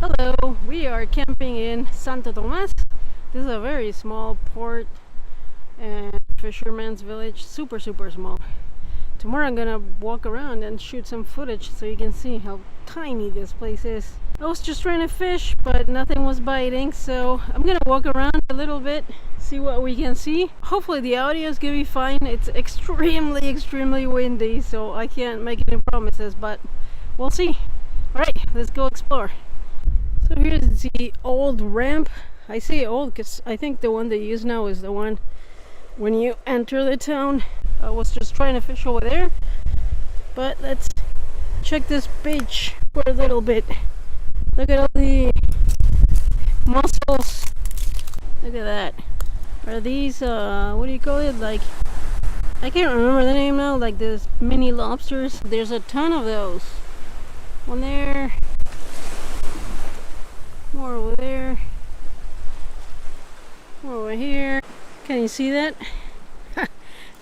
Hello, we are camping in Santo Tomás. This is a very small port and fisherman's village, super small. Tomorrow I'm gonna walk around and shoot some footage so you can see how tiny this place is. I was just trying to fish, but nothing was biting, so I'm gonna walk around a little bit, see what we can see. Hopefully the audio is gonna be fine. It's extremely windy, so I can't make any promises, but we'll see. Alright, let's go explore. So here's the old ramp. I say old because I think the one they use now is the one when you enter the town. I was just trying to fish over there, but let's check this beach for a little bit. Look at all the mussels. Look at that. Are these what do you call it, like, I can't remember the name now, like this mini lobsters. There's a ton of those. One there, more over there, more over here. Can you see that?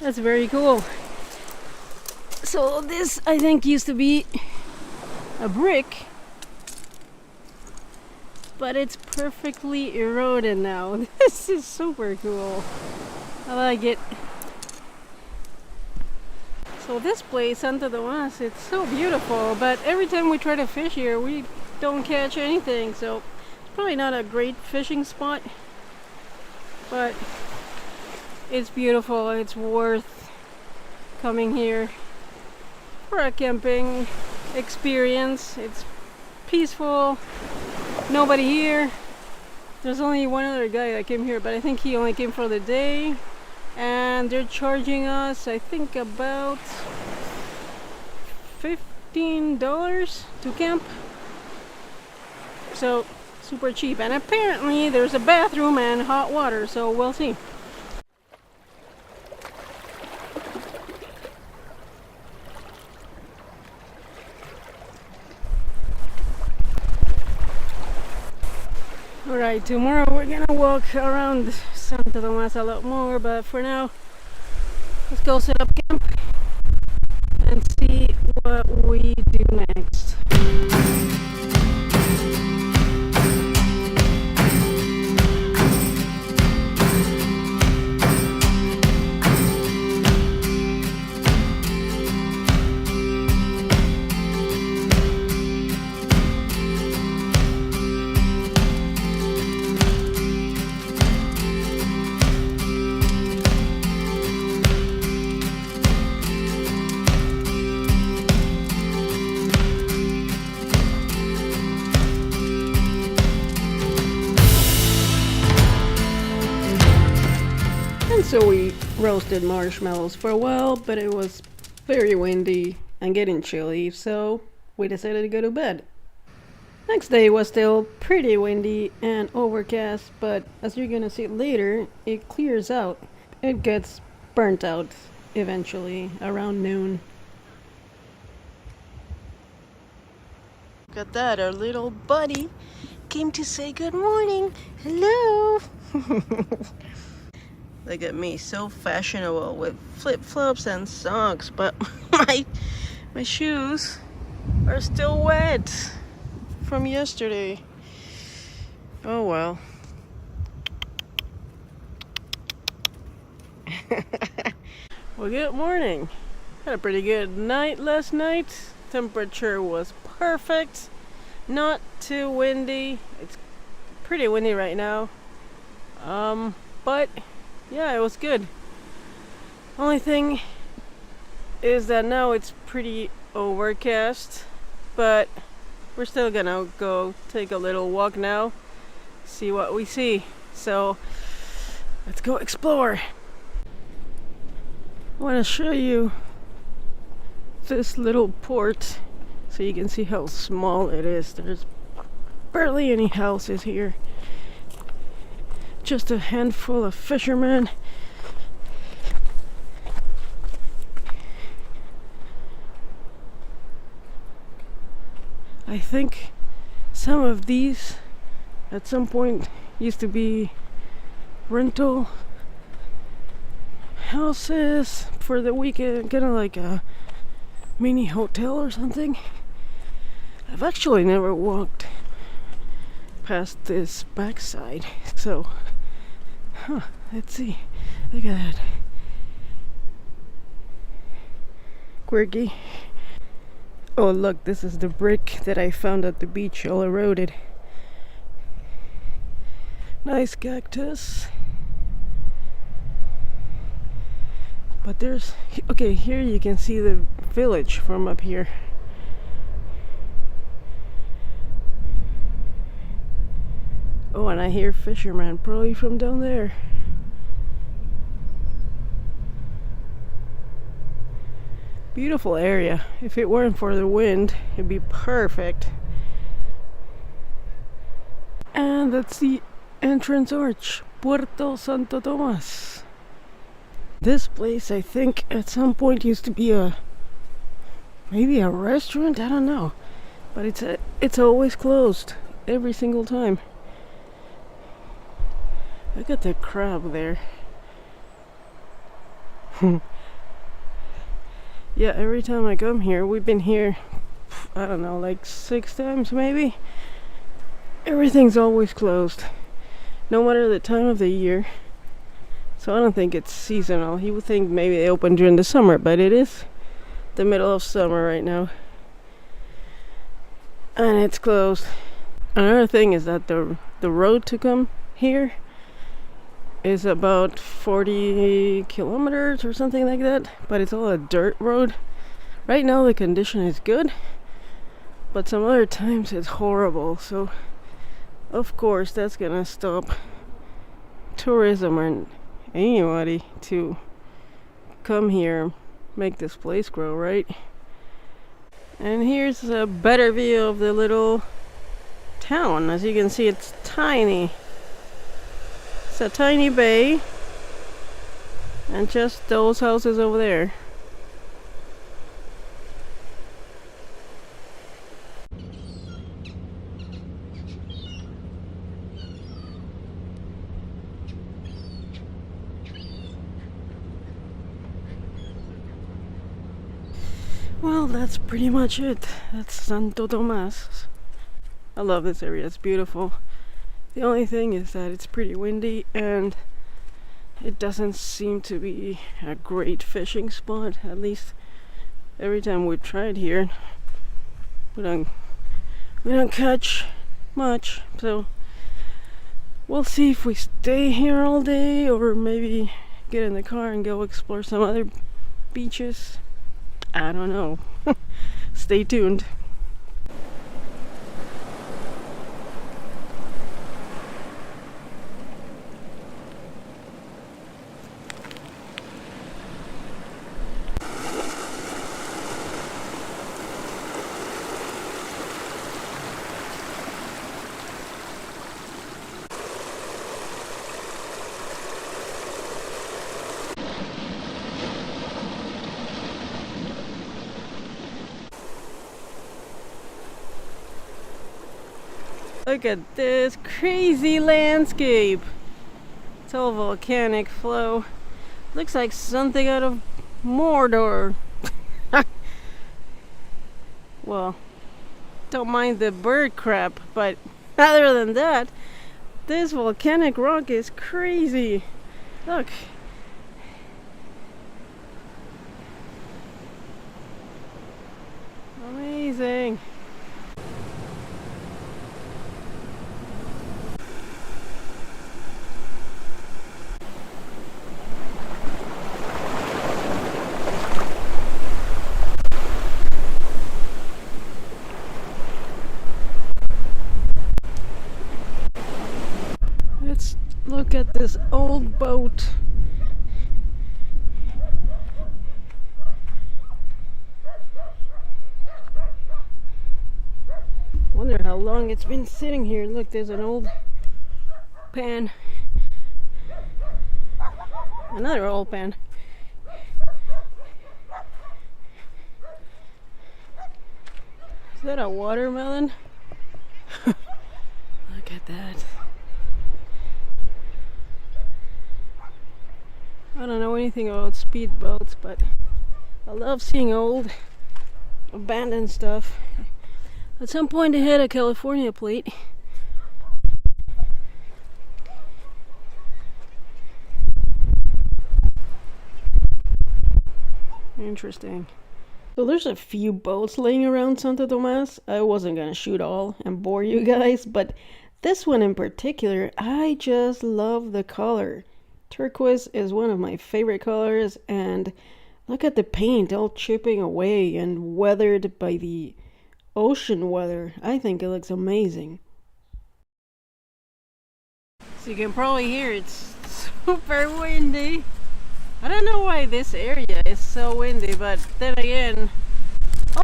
That's very cool. So this, I think, used to be a brick, but it's perfectly eroded now. This is super cool. I like it. So this place, Santo Tomás, it's so beautiful, but every time we try to fish here, we don't catch anything, so it's probably not a great fishing spot, but it's beautiful. It's worth coming here for a camping experience. It's peaceful, nobody here. There's only one other guy that came here, but I think he only came for the day, and they're charging us, I think, about $15 to camp, so super cheap. And apparently there's a bathroom and hot water, so we'll see. Alright, tomorrow we're gonna walk around Santo Tomás a lot more, but for now, let's go set up camp and see what we do next. So we roasted marshmallows for a while, but it was very windy and getting chilly, so we decided to go to bed. Next day was still pretty windy and overcast, but as you're gonna see later, it clears out. It gets burnt out eventually around noon. Look at that, our little buddy came to say good morning. Hello. Look at me, so fashionable with flip-flops and socks, but my shoes are still wet from yesterday. Oh well. Well, good morning. Had a pretty good night last night. Temperature was perfect. Not too windy. It's pretty windy right now. But yeah, it was good. Only thing is that now it's pretty overcast, but we're still gonna go take a little walk now, see what we see. So let's go explore. I want to show you this little port so you can see how small it is. There's barely any houses here. Just a handful of fishermen. I think some of these at some point used to be rental houses for the weekend, kind of like a mini hotel or something. I've actually never walked past this backside. So, let's see. Look at that. Quirky. Oh, look, this is the brick that I found at the beach, all eroded. Nice cactus. But there's, okay, here you can see the village from up here. Oh, and I hear fishermen probably from down there. Beautiful area. If it weren't for the wind, it'd be perfect. And that's the entrance arch, Puerto Santo Tomás. This place, I think, at some point used to be maybe a restaurant. I don't know, but it's always closed every single time. Look at the crab there. Yeah, every time I come here, we've been here, I don't know, like 6 times maybe. Everything's always closed, no matter the time of the year. So I don't think it's seasonal. You would think maybe they open during the summer, but it is the middle of summer right now. And it's closed. Another thing is that the road to come here is about 40 kilometers or something like that, but it's all a dirt road. Right now the condition is good, but some other times it's horrible. So of course that's gonna stop tourism or anybody to come here, make this place grow, right? And here's a better view of the little town. As you can see, it's tiny. It's a tiny bay, and just those houses over there. Well, that's pretty much it. That's Santo Tomás. I love this area, it's beautiful. The only thing is that it's pretty windy and it doesn't seem to be a great fishing spot. At least every time we tried here, we don't catch much. So we'll see if we stay here all day or maybe get in the car and go explore some other beaches. I don't know. Stay tuned. Look at this crazy landscape. It's all volcanic flow. Looks like something out of Mordor. Well, don't mind the bird crap, but other than that, this volcanic rock is crazy. Look. Amazing. Let's look at this old boat. Wonder how long it's been sitting here. Look, there's an old pan. Another old pan. Is that a watermelon? Look at that. I don't know anything about speedboats, but I love seeing old abandoned stuff. At some point they had a California plate, Interesting. So there's a few boats laying around Santo Tomas. I wasn't gonna shoot all and bore you guys, but this one in particular, I just love the color. Turquoise is one of my favorite colors, and look at the paint all chipping away and weathered by the ocean weather. I think it looks amazing. So you can probably hear it's super windy. I don't know why this area is so windy, but then again,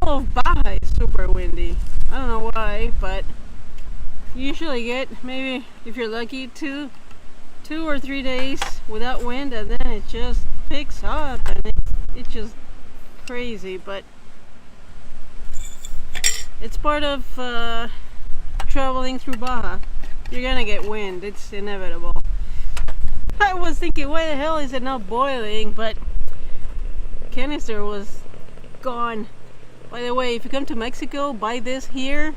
all of Baja is super windy. I don't know why, but you usually get, maybe if you're lucky, two or 3 days without wind, and then it just picks up and it's just crazy. But it's part of traveling through Baja. You're gonna get wind, it's inevitable. I was thinking, why the hell is it not boiling? But canister was gone. By the way, if you come to Mexico, buy this here.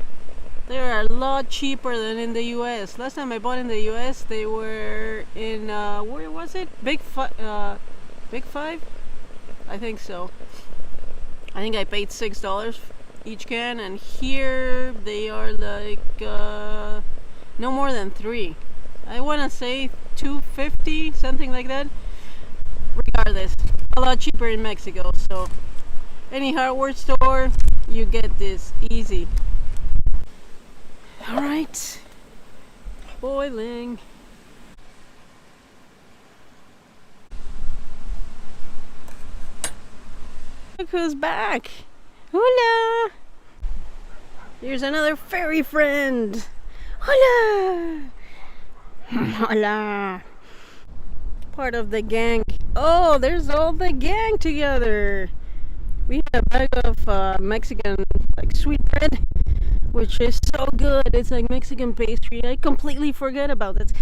They are a lot cheaper than in the US. Last time I bought in the US, they were in, where was it? Big Five? I think so. I think I paid $6 each can, and here they are like, no more than $3. I want to say $2.50, something like that. Regardless, a lot cheaper in Mexico. So any hardware store, you get this easy. All right, boiling. Look who's back. Hola. Here's another fairy friend. Hola. Hola. Part of the gang. Oh, there's all the gang together. We had a bag of Mexican like sweetbread, which is so good. It's like Mexican pastry. I completely forget about it.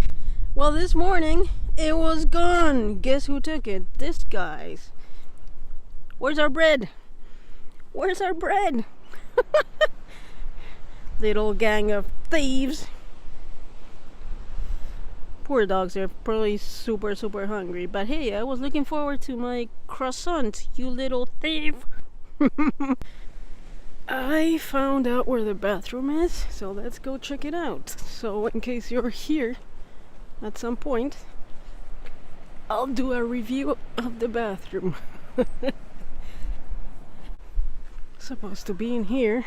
Well, this morning it was gone. Guess who took it? This guy's. Where's our bread? Where's our bread? Little gang of thieves. Poor dogs, they're probably super hungry. But hey, I was looking forward to my croissant, you little thief. I found out where the bathroom is, so let's go check it out. So in case you're here at some point, I'll do a review of the bathroom. Supposed to be in here.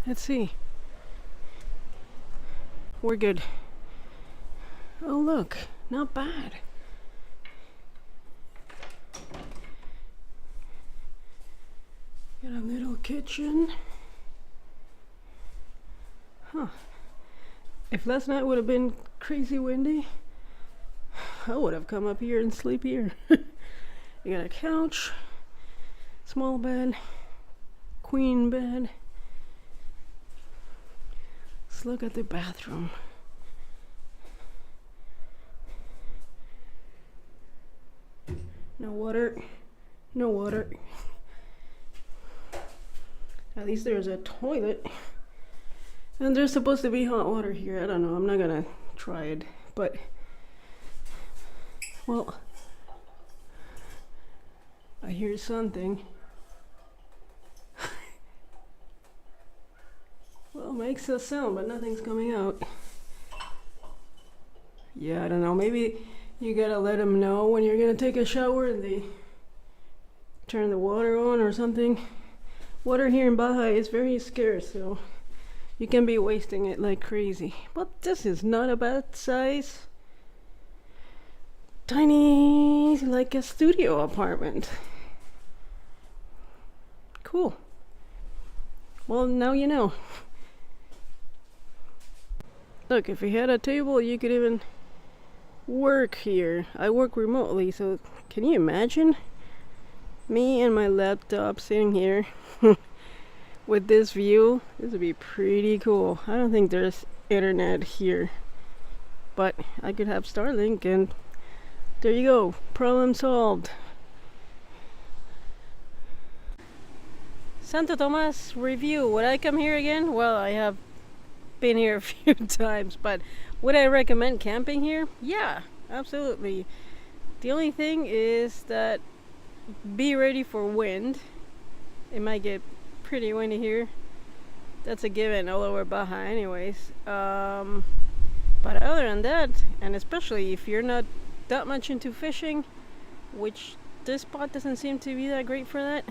Let's see. We're good. Oh look, not bad. Got a little kitchen. Huh. If last night would have been crazy windy, I would have come up here and sleep here. You got a couch, small bed, queen bed. Let's look at the bathroom. No water, no water. At least there's a toilet. And there's supposed to be hot water here. I don't know, I'm not gonna try it, but well, I hear something. Well, it makes a sound, but nothing's coming out. Yeah, I don't know, maybe you gotta let them know when you're gonna take a shower and they turn the water on or something. Water here in Baja is very scarce, so you can be wasting it like crazy. But this is not a bad size. Tiny, like a studio apartment. Cool. Well, now you know. Look, if you had a table, you could even work here. I work remotely, so can you imagine me and my laptop sitting here with this view? This would be pretty cool. I don't think there's internet here, but I could have Starlink, and there you go, problem solved. Santo Tomás review. Would I come here again? Well, I have been here a few times, but would I recommend camping here? Yeah, absolutely. The only thing is that be ready for wind. It might get pretty windy here. That's a given all over Baja anyways. But other than that, and especially if you're not that much into fishing, which this spot doesn't seem to be that great for that.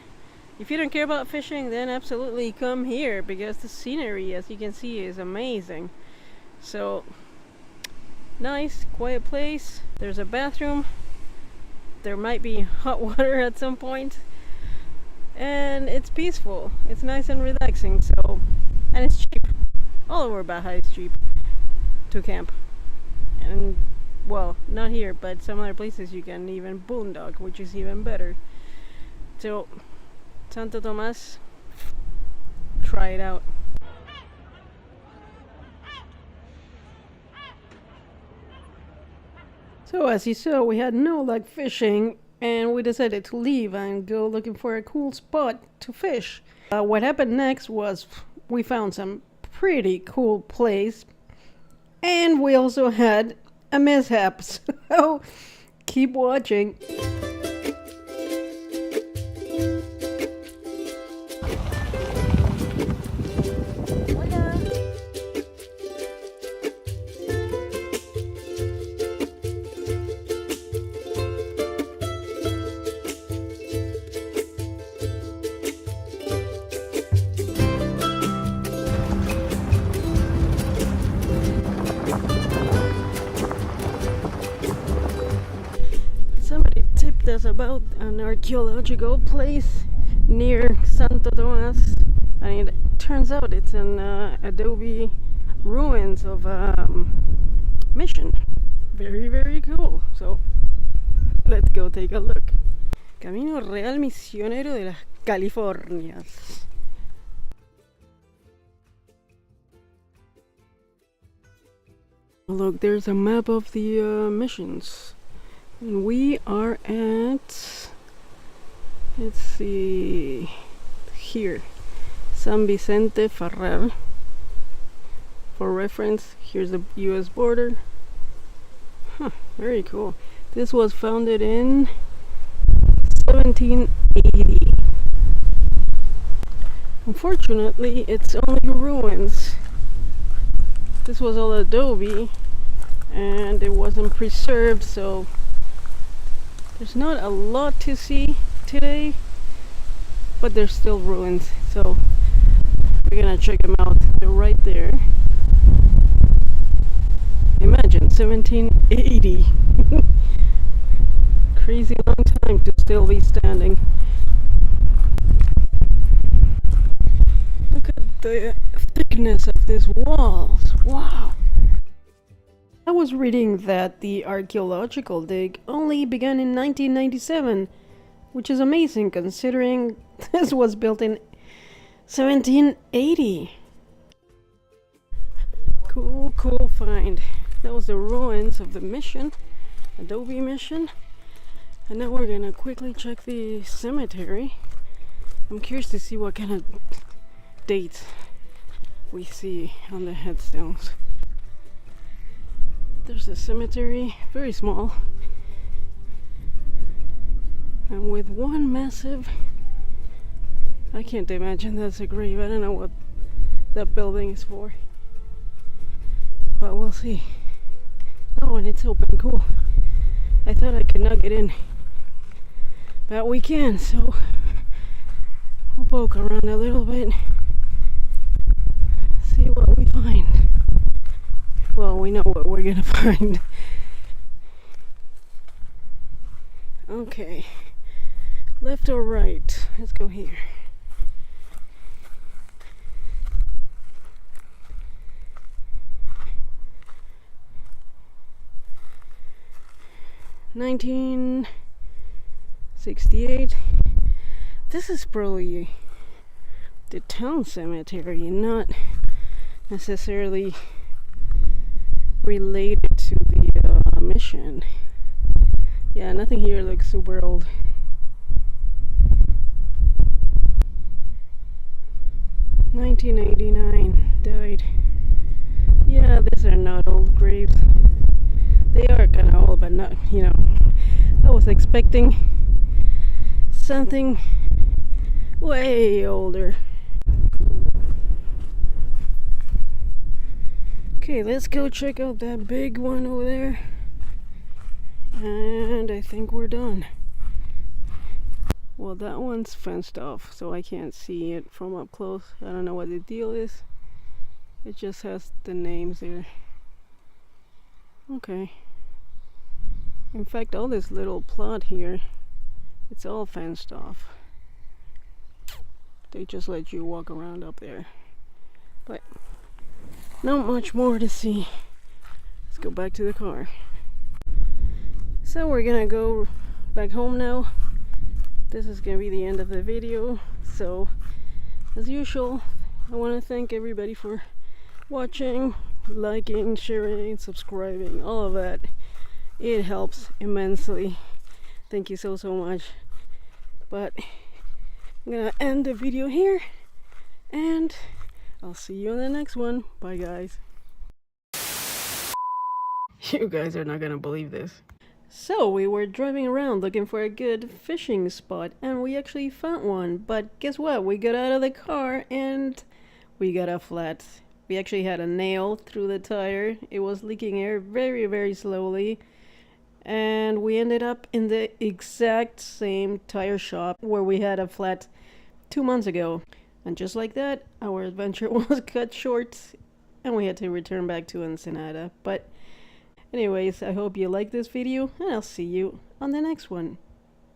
If you don't care about fishing, then absolutely come here, because the scenery, as you can see, is amazing. So, nice, quiet place. There's a bathroom. There might be hot water at some point. And it's peaceful. It's nice and relaxing. So, and it's cheap. All over Baja is cheap to camp. And, well, not here, but some other places you can even boondock, which is even better. So, Santo Tomás, try it out. So as you saw, we had no luck fishing, and we decided to leave and go looking for a cool spot to fish. What happened next was we found some pretty cool place, and we also had a mishap. So keep watching. Somebody tipped us about an archaeological place near Santo Tomás, and it turns out it's an adobe ruins of a mission. Very, very cool. So let's go take a look. Camino Real Misionero de las Californias. Look, there's a map of the missions. And we are at, let's see, here, San Vicente Ferrer. For reference, here's the US border. Huh, very cool. This was founded in 1780. Unfortunately, it's only ruins. This was all adobe and it wasn't preserved, so there's not a lot to see today, but there's still ruins, so we're gonna check them out. They're right there. Imagine 1780. Crazy long time to still be standing. Look at the thickness of these walls. Wow. I was reading that the archaeological dig only began in 1997, which is amazing considering this was built in 1780. Cool find. That was the ruins of the mission, adobe mission. And now we're gonna quickly check the cemetery. I'm curious to see what kind of dates we see on the headstones. There's the cemetery, very small, and with one massive, I can't imagine that's a grave. I don't know what that building is for, but we'll see. Oh, and it's open, cool. I thought I could not get in, but we can, so we'll poke around a little bit, see what we find. Well, we know what we're gonna find. Okay, left or right? Let's go here. (1968). This is probably the town cemetery, not necessarily related to the mission. Yeah, nothing here looks super old. (1989) died. Yeah, these are not old graves. They are kind of old, but not, I was expecting something way older. Okay, let's go check out that big one over there. And I think we're done. Well, that one's fenced off, so I can't see it from up close. I don't know what the deal is. It just has the names there. Okay. In fact, all this little plot here, it's all fenced off. They just let you walk around up there. But not much more to see. Let's go back to the car. So we're gonna go back home now. This is gonna be the end of the video. So as usual, I want to thank everybody for watching, liking, sharing, subscribing, all of that. It helps immensely. Thank you so much. But I'm gonna end the video here, and I'll see you in the next one. Bye guys. You guys are not gonna believe this. So we were driving around looking for a good fishing spot, and we actually found one. But guess what? We got out of the car and we got a flat. We actually had a nail through the tire. It was leaking air very slowly. And we ended up in the exact same tire shop where we had a flat 2 months ago. And just like that, our adventure was cut short and we had to return back to Ensenada. But anyways, I hope you liked this video, and I'll see you on the next one.